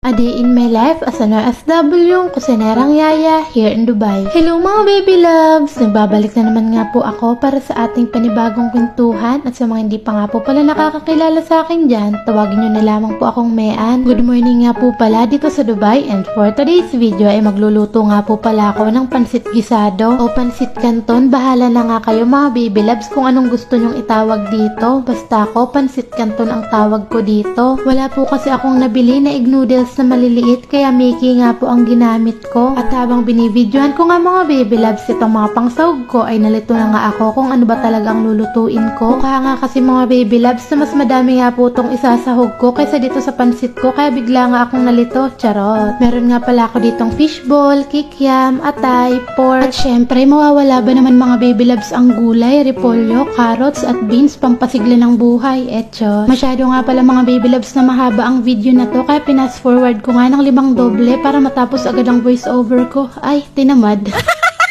A day in my life as an OFW, kusinerang yaya here in Dubai. Hello mga baby loves! Nagbabalik na naman nga po ako para sa ating panibagong kwentuhan at sa mga hindi pa nga po pala nakakakilala sa akin dyan, tawagin nyo na lamang po akong Mean. Good morning nga po pala dito sa Dubai and for today's video ay magluluto nga po pala ako ng pansit gisado o pansit canton. Bahala na nga kayo mga baby loves kung anong gusto nyong itawag dito. Basta ako, pansit canton ang tawag ko dito. Wala po kasi akong nabili na egg noodles na maliliit kaya Mickey nga po ang ginamit ko. At habang binibidyohan ko nga mga baby loves itong mga pangsahog ko ay nalito na nga ako kung ano ba talaga ang lulutuin ko. Kaya nga kasi mga baby loves na mas madami nga po itong isasahog ko kaysa dito sa pansit ko kaya bigla nga akong nalito. Charot! Meron nga pala ako ditong fishball, kikiam, atay, pork at syempre mawawala ba naman mga baby loves ang gulay, repolyo, carrots at beans pampasigla ng buhay. Etcho. Masyado nga pala mga baby loves na mahaba ang video na to kaya pinas forward ko nga ng 5 doble para matapos agad ang voice over ko. Ay, tinamad.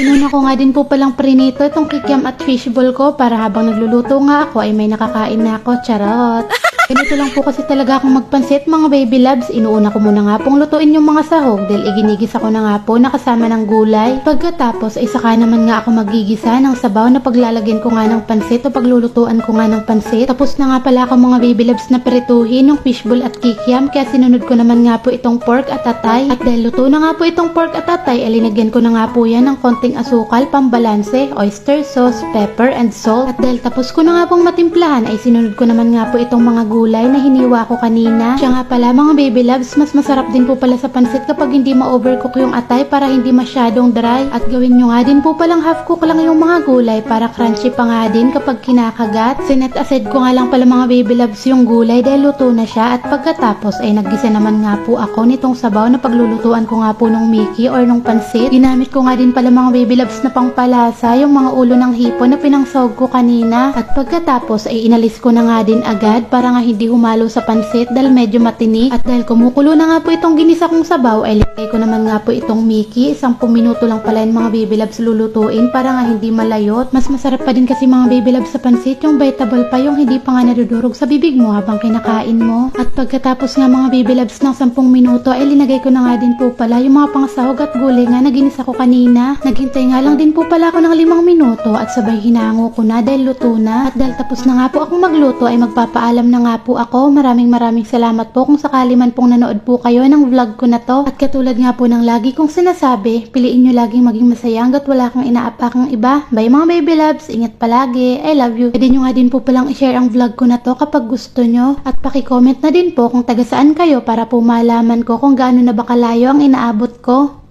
Inuna ko nga din po palang prinito itong kikiam at fishball ko para habang nagluluto nga ako ay may nakakain na ako. Charot! Ganito lang po kasi talaga akong magpansit mga baby loves. Inuuna ko muna nga pong lutuin yung mga sahog dahil iginigisa ko na nga po nakasama ng gulay. Pagkatapos ay saka naman nga ako magigisa ng sabaw na paglalagyan ko nga ng pansit o paglulutuan ko nga ng pansit. Tapos na nga pala ako mga baby loves na prituhin yung fishball at kikiam kaya sinunod ko naman nga po itong pork at atay. At dahil luto na nga po itong pork at atay, alinagyan ko na nga po yan ng konting asukal, pambalanse, oyster sauce, pepper and salt. At dahil tapos ko na nga pong matimplahan ay sinunod ko naman nga po itong mga gulay na hiniwa ko kanina. Siya nga pala mga baby loves, mas masarap din po pala sa pansit kapag hindi ma-overcook yung atay para hindi masyadong dry. At gawin nyo nga din po palang half cook lang yung mga gulay para crunchy pa nga din kapag kinakagat. Sinet aside ko nga lang pala mga baby loves yung gulay dahil luto na siya at pagkatapos ay naggisa naman nga po ako nitong sabaw na paglulutuan ko nga po nung Mickey or nung pansit. Ginamit ko nga din pala mga baby loves na pangpalasa yung mga ulo ng hipon na pinangsahog ko kanina. At pagkatapos ay inalis ko na nga din agad para nga hindi humalo sa pansit dahil medyo matinik. At dahil kumukulo na nga po itong ginisa kong sabaw ay lagay ko naman nga po itong Mickey. 10 minuto lang pala yung mga baby loves lulutuin para nga hindi malayot. Mas masarap pa din kasi mga baby loves sa pansit yung vegetable pa yung hindi pa nga nadudurog sa bibig mo habang kinakain mo. At pagkatapos nga mga baby loves ng 10 minuto ay linagay ko na nga din po pala yung mga pangsahog at gulay nga na ginisa ko kanina. Naghintay nga lang din po pala ako ng 5 minuto at sabay hinango ko na dahil luto na. At dahil tapos na nga po akong magluto ay magpapaalam na nga po ako. Maraming salamat po kung sakali man pong nanood po kayo ng vlog ko na to. At katulad nga po ng lagi kong sinasabi, piliin nyo laging maging masaya hanggat wala kang inaapakang iba. Bye mga baby loves, ingat palagi, I love you. Pwede nyo nga din po palang i-share ang vlog ko na to kapag gusto nyo. At paki-comment na din po kung taga saan kayo para po malaman ko kung gaano na ba kalayo ang inaabot ko.